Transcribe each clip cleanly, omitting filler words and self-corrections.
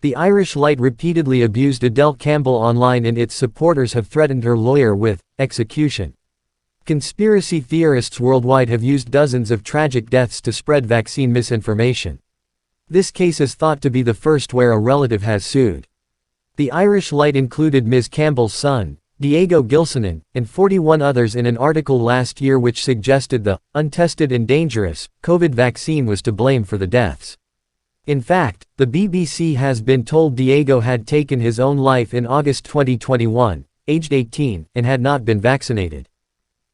The Irish Light repeatedly abused Adele Campbell online and its supporters have threatened her lawyer with execution. Conspiracy theorists worldwide have used dozens of tragic deaths to spread vaccine misinformation. This case is thought to be the first where a relative has sued. The Irish Light included Ms. Campbell's son, Diego Gilsonan, and 41 others in an article last year which suggested the untested and dangerous COVID vaccine was to blame for the deaths. In fact, the BBC has been told Diego had taken his own life in August 2021, aged 18, and had not been vaccinated.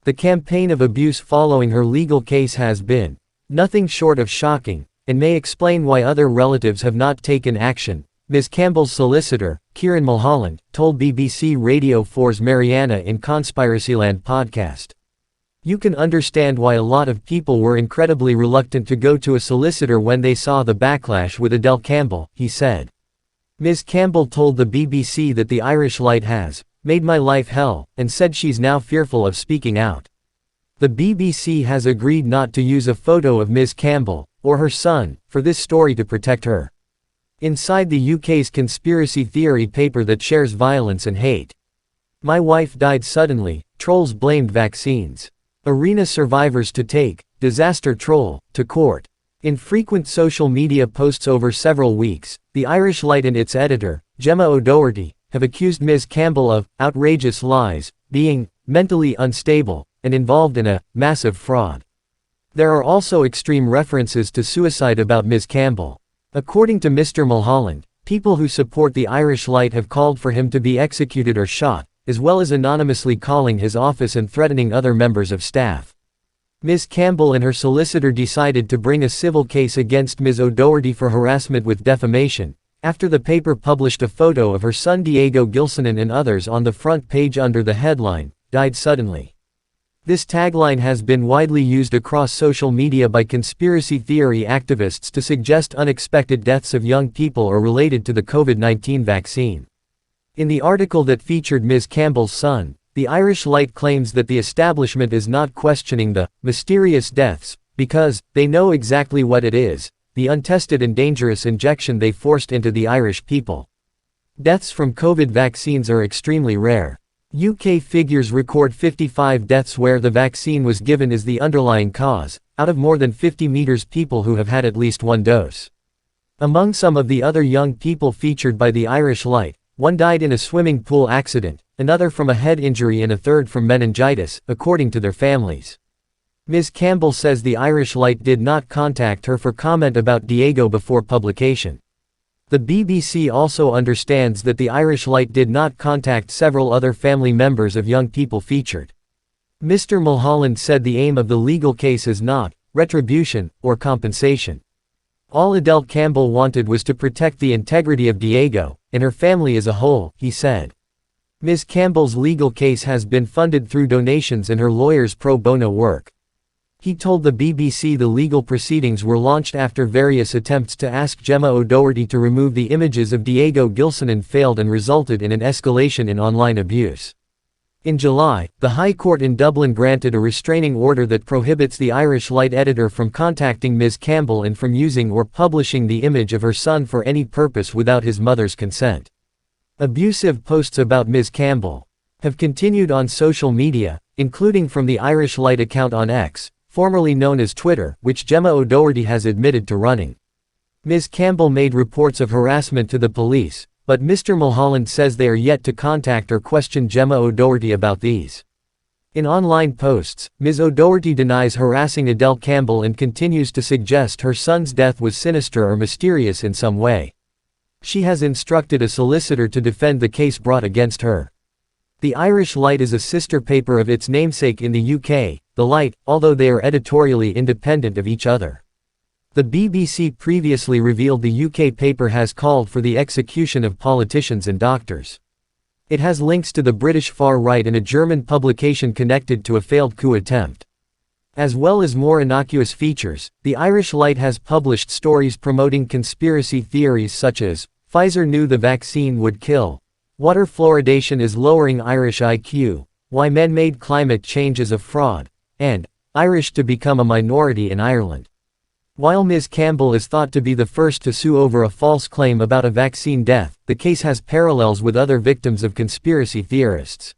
The campaign of abuse following her legal case has been nothing short of shocking, and may explain why other relatives have not taken action, Ms. Campbell's solicitor, Kieran Mulholland, told BBC Radio 4's Mariana in Conspiracyland podcast. You can understand why a lot of people were incredibly reluctant to go to a solicitor when they saw the backlash with Adele Campbell, he said. Ms. Campbell told the BBC that the Irish Light has made my life hell, and said she's now fearful of speaking out. The BBC has agreed not to use a photo of Ms. Campbell, or her son, for this story to protect her. Inside the UK's conspiracy theory paper that shares violence and hate. My wife died suddenly, trolls blamed vaccines. Arena survivors to take, disaster troll, to court. In frequent social media posts over several weeks, the Irish Light and its editor, Gemma O'Doherty, have accused Ms. Campbell of outrageous lies, being mentally unstable, and involved in a massive fraud. There are also extreme references to suicide about Ms. Campbell. According to Mr. Mulholland, people who support the Irish Light have called for him to be executed or shot, as well as anonymously calling his office and threatening other members of staff. Ms. Campbell and her solicitor decided to bring a civil case against Ms. O'Doherty for harassment with defamation, after the paper published a photo of her son Diego Gilsonan and others on the front page under the headline, "Died Suddenly." This tagline has been widely used across social media by conspiracy theory activists to suggest unexpected deaths of young people are related to the COVID-19 vaccine. In the article that featured Ms. Campbell's son, the Irish Light claims that the establishment is not questioning the mysterious deaths, because they know exactly what it is, the untested and dangerous injection they forced into the Irish people. Deaths from COVID vaccines are extremely rare. UK figures record 55 deaths where the vaccine was given as the underlying cause, out of more than 50 people who have had at least one dose. Among some of the other young people featured by the Irish Light, one died in a swimming pool accident, another from a head injury and a third from meningitis, according to their families. Ms. Campbell says the Irish Light did not contact her for comment about Diego before publication. The BBC also understands that the Irish Light did not contact several other family members of young people featured. Mr. Mulholland said the aim of the legal case is not retribution or compensation. All Adele Campbell wanted was to protect the integrity of Diego, and her family as a whole, he said. Ms. Campbell's legal case has been funded through donations and her lawyer's pro bono work. He told the BBC the legal proceedings were launched after various attempts to ask Gemma O'Doherty to remove the images of Diego Gilsonan failed and resulted in an escalation in online abuse. In July, the High Court in Dublin granted a restraining order that prohibits the Irish Light editor from contacting Ms. Campbell and from using or publishing the image of her son for any purpose without his mother's consent. Abusive posts about Ms. Campbell have continued on social media, including from the Irish Light account on X, formerly known as Twitter, which Gemma O'Doherty has admitted to running. Ms. Campbell made reports of harassment to the police, but Mr. Mulholland says they are yet to contact or question Gemma O'Doherty about these. In online posts, Ms. O'Doherty denies harassing Adele Campbell and continues to suggest her son's death was sinister or mysterious in some way. She has instructed a solicitor to defend the case brought against her. The Irish Light is a sister paper of its namesake in the UK, The Light, although they are editorially independent of each other. The BBC previously revealed the UK paper has called for the execution of politicians and doctors. It has links to the British far right and a German publication connected to a failed coup attempt. As well as more innocuous features, the Irish Light has published stories promoting conspiracy theories such as, Pfizer knew the vaccine would kill, water fluoridation is lowering Irish IQ, why man-made climate change is a fraud, and Irish to become a minority in Ireland. While Ms. Campbell is thought to be the first to sue over a false claim about a vaccine death, the case has parallels with other victims of conspiracy theorists.